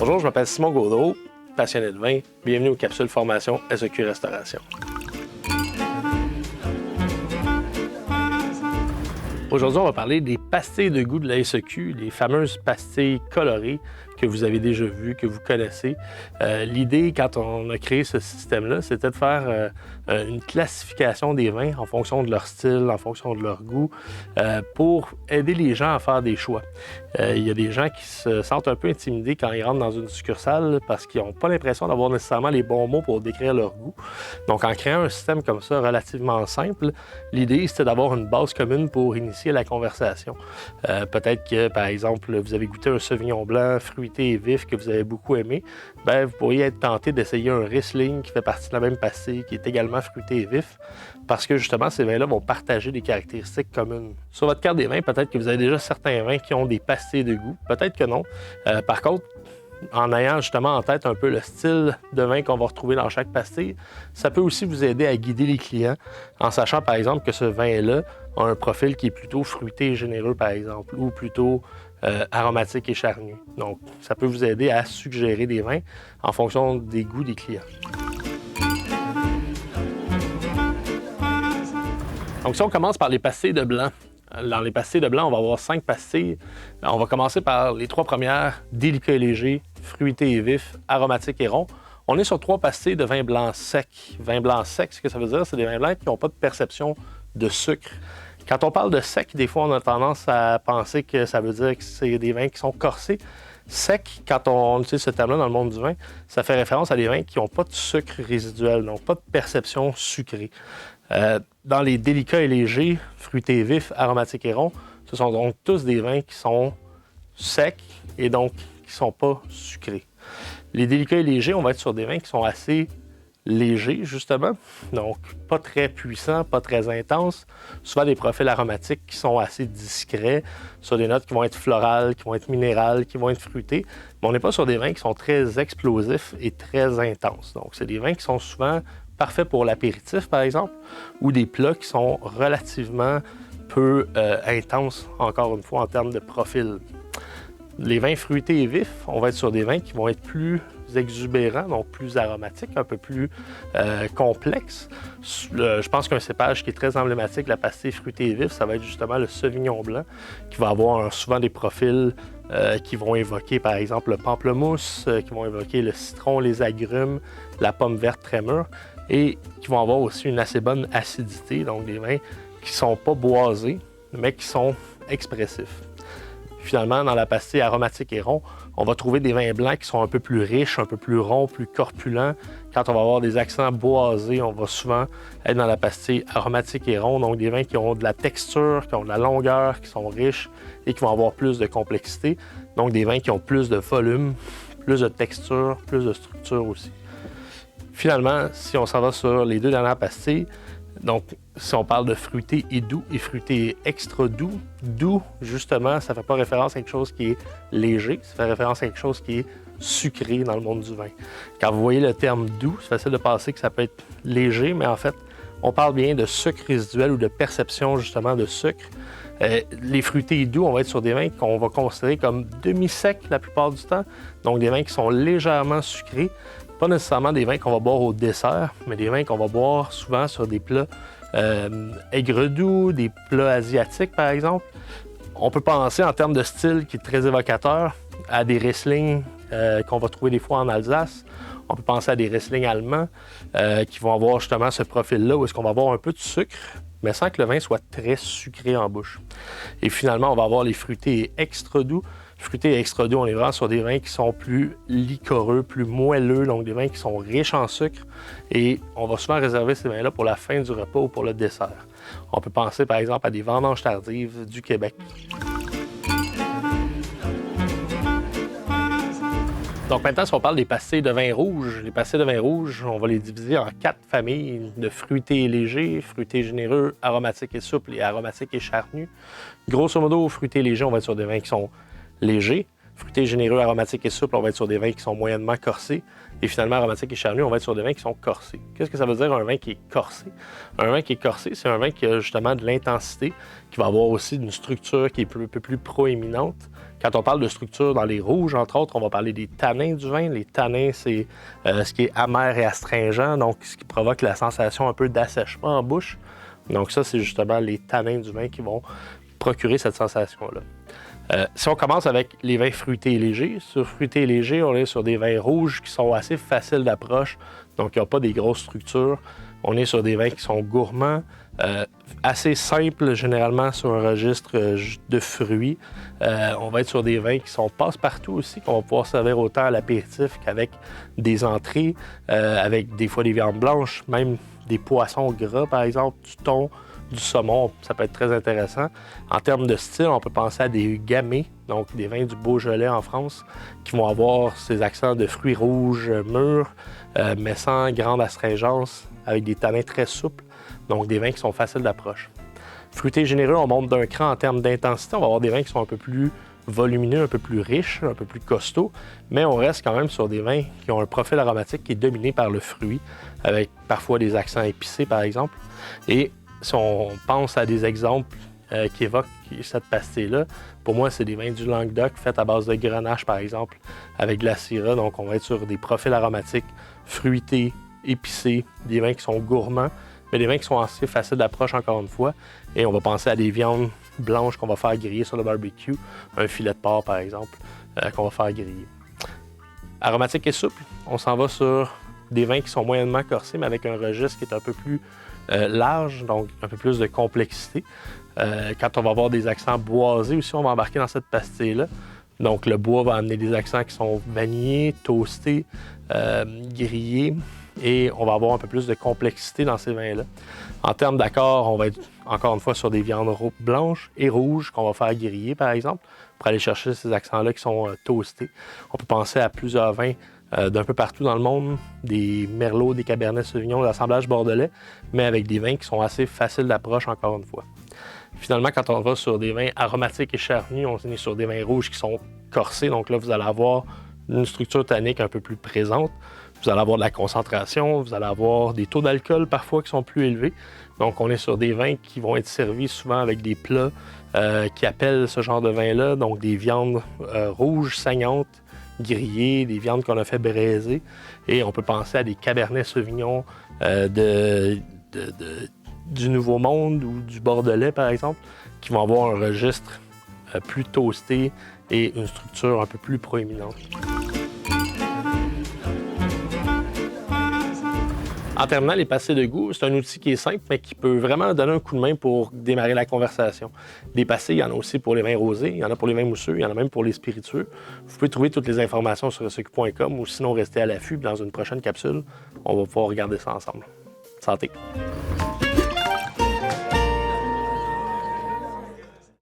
Bonjour, je m'appelle Simon Gaudreault, passionné de vin. Bienvenue aux capsules formation SEQ Restauration. Aujourd'hui, on va parler des pastilles de goût de la SEQ, les fameuses pastilles colorées que vous avez déjà vues, que vous connaissez. L'idée, quand on a créé ce système-là, c'était de faire une classification des vins en fonction de leur style, en fonction de leur goût, pour aider les gens à faire des choix. Il y a des gens qui se sentent un peu intimidés quand ils rentrent dans une succursale parce qu'ils n'ont pas l'impression d'avoir nécessairement les bons mots pour décrire leur goût. Donc, en créant un système comme ça, relativement simple, l'idée, c'était d'avoir une base commune pour initier la conversation. Peut-être que, par exemple, vous avez goûté un Sauvignon blanc fruité et vif que vous avez beaucoup aimé, bien, vous pourriez être tenté d'essayer un Riesling qui fait partie de la même pastille, qui est également fruité et vif, parce que justement, ces vins-là vont partager des caractéristiques communes. Sur votre carte des vins, peut-être que vous avez déjà certains vins qui ont des pastilles de goût, peut-être que non. Par contre, en ayant justement en tête un peu le style de vin qu'on va retrouver dans chaque pastille, ça peut aussi vous aider à guider les clients en sachant par exemple que ce vin-là a un profil qui est plutôt fruité et généreux par exemple, ou plutôt aromatique et charnu. Donc, ça peut vous aider à suggérer des vins en fonction des goûts des clients. Donc, si on commence par les pastilles de blanc, dans les pastilles de blanc, on va avoir 5 pastilles. On va commencer par les 3 premières, délicat et léger, fruité et vif, aromatique et rond. On est sur 3 pastilles de vin blanc sec. Vin blanc sec, ce que ça veut dire, c'est des vins blancs qui n'ont pas de perception de sucre. Quand on parle de sec, des fois, on a tendance à penser que ça veut dire que c'est des vins qui sont corsés. Sec, quand on utilise ce terme-là dans le monde du vin, ça fait référence à des vins qui n'ont pas de sucre résiduel, donc pas de perception sucrée. Dans les délicats et légers, fruités et vifs, aromatiques et ronds, ce sont donc tous des vins qui sont secs et donc qui ne sont pas sucrés. Les délicats et légers, on va être sur des vins qui sont assez légers, justement, donc pas très puissants, pas très intenses, souvent des profils aromatiques qui sont assez discrets, sur des notes qui vont être florales, qui vont être minérales, qui vont être fruitées, mais on n'est pas sur des vins qui sont très explosifs et très intenses. Donc, c'est des vins qui sont souvent parfaits pour l'apéritif, par exemple, ou des plats qui sont relativement peu intenses, encore une fois, en termes de profil. Les vins fruités et vifs, on va être sur des vins qui vont être plus exubérants, donc plus aromatiques, un peu plus complexes. Je pense qu'un cépage qui est très emblématique de la pastille fruitée et vif, ça va être justement le Sauvignon blanc, qui va avoir souvent des profils qui vont évoquer, par exemple, le pamplemousse, qui vont évoquer le citron, les agrumes, la pomme verte très mûre, et qui vont avoir aussi une assez bonne acidité, donc des vins qui ne sont pas boisés, mais qui sont expressifs. Finalement, dans la pastille aromatique et rond, on va trouver des vins blancs qui sont un peu plus riches, un peu plus ronds, plus corpulents. Quand on va avoir des accents boisés, on va souvent être dans la pastille aromatique et rond, donc des vins qui ont de la texture, qui ont de la longueur, qui sont riches et qui vont avoir plus de complexité. Donc des vins qui ont plus de volume, plus de texture, plus de structure aussi. Finalement, si on s'en va sur les 2 dernières pastilles, donc si on parle de fruité et doux et fruité extra doux, doux, justement, ça ne fait pas référence à quelque chose qui est léger, ça fait référence à quelque chose qui est sucré dans le monde du vin. Quand vous voyez le terme doux, c'est facile de penser que ça peut être léger, mais en fait, on parle bien de sucre résiduel ou de perception justement de sucre. Les fruités et doux, on va être sur des vins qu'on va considérer comme demi-secs la plupart du temps, donc des vins qui sont légèrement sucrés. Pas nécessairement des vins qu'on va boire au dessert, mais des vins qu'on va boire souvent sur des plats aigre-doux, des plats asiatiques, par exemple. On peut penser en termes de style qui est très évocateur à des Riesling qu'on va trouver des fois en Alsace. On peut penser à des Riesling allemands qui vont avoir justement ce profil-là où est-ce qu'on va avoir un peu de sucre, mais sans que le vin soit très sucré en bouche. Et finalement, on va avoir les fruités extra doux. Fruité et extra doux, on est vraiment sur des vins qui sont plus liquoreux, plus moelleux, donc des vins qui sont riches en sucre. Et on va souvent réserver ces vins-là pour la fin du repas ou pour le dessert. On peut penser par exemple à des vendanges tardives du Québec. Donc maintenant, si on parle des pastilles de vin rouge, les pastilles de vin rouge, on va les diviser en 4 familles de fruités et légers, fruités généreux, aromatiques et souples et aromatiques et charnus. Grosso modo, fruités et légers, on va être sur des vins qui sont légers, Fruité, généreux, aromatique et souple, on va être sur des vins qui sont moyennement corsés. Et finalement, aromatique et charnu, on va être sur des vins qui sont corsés. Qu'est-ce que ça veut dire un vin qui est corsé? Un vin qui est corsé, c'est un vin qui a justement de l'intensité, qui va avoir aussi une structure qui est un peu plus proéminente. Quand on parle de structure dans les rouges, entre autres, on va parler des tanins du vin. Les tanins, c'est ce qui est amer et astringent, donc ce qui provoque la sensation un peu d'assèchement en bouche. Donc ça, c'est justement les tanins du vin qui vont procurer cette sensation-là. Si on commence avec les vins fruités et légers, sur fruités et légers, on est sur des vins rouges qui sont assez faciles d'approche, donc qui n'ont pas des grosses structures. On est sur des vins qui sont gourmands, assez simples généralement sur un registre de fruits. On va être sur des vins qui sont passe-partout aussi, qu'on va pouvoir servir autant à l'apéritif qu'avec des entrées, avec des fois des viandes blanches, même des poissons gras par exemple, du thon, du saumon, ça peut être très intéressant. En termes de style, on peut penser à des gamay, donc des vins du Beaujolais en France, qui vont avoir ces accents de fruits rouges mûrs, mais sans grande astringence, avec des tanins très souples, donc des vins qui sont faciles d'approche. Fruité généreux, on monte d'un cran en termes d'intensité, on va avoir des vins qui sont un peu plus volumineux, un peu plus riches, un peu plus costauds, mais on reste quand même sur des vins qui ont un profil aromatique qui est dominé par le fruit, avec parfois des accents épicés par exemple. Et si on pense à des exemples qui évoquent cette pastille-là, pour moi, c'est des vins du Languedoc faits à base de grenache, par exemple, avec de la syrah. Donc, on va être sur des profils aromatiques fruités, épicés, des vins qui sont gourmands, mais des vins qui sont assez faciles d'approche, encore une fois. Et on va penser à des viandes blanches qu'on va faire griller sur le barbecue, un filet de porc, par exemple, qu'on va faire griller. Aromatique et souple, on s'en va sur des vins qui sont moyennement corsés, mais avec un registre qui est un peu plus large, donc un peu plus de complexité. Quand on va avoir des accents boisés aussi, on va embarquer dans cette pastille-là. Donc le bois va amener des accents qui sont vanillés, toastés, grillés, et on va avoir un peu plus de complexité dans ces vins-là. En termes d'accord, on va être encore une fois sur des viandes blanches et rouges qu'on va faire griller, par exemple, pour aller chercher ces accents-là qui sont toastés. On peut penser à plusieurs vins d'un peu partout dans le monde, des merlots, des cabernets sauvignons, l'assemblage bordelais, mais avec des vins qui sont assez faciles d'approche, encore une fois. Finalement, quand on va sur des vins aromatiques et charnus, on est sur des vins rouges qui sont corsés, donc là, vous allez avoir une structure tannique un peu plus présente, vous allez avoir de la concentration, vous allez avoir des taux d'alcool parfois qui sont plus élevés, donc on est sur des vins qui vont être servis souvent avec des plats qui appellent ce genre de vin-là, donc des viandes rouges, saignantes, grillées, des viandes qu'on a fait braiser. Et on peut penser à des cabernets sauvignons du Nouveau Monde ou du Bordelais, par exemple, qui vont avoir un registre plus toasté et une structure un peu plus proéminente. En terminant, les pastilles de goût, c'est un outil qui est simple, mais qui peut vraiment donner un coup de main pour démarrer la conversation. Des pastilles, il y en a aussi pour les vins rosés, il y en a pour les vins mousseux, il y en a même pour les spiritueux. Vous pouvez trouver toutes les informations sur resecu.com ou sinon rester à l'affût. Dans une prochaine capsule, on va pouvoir regarder ça ensemble. Santé!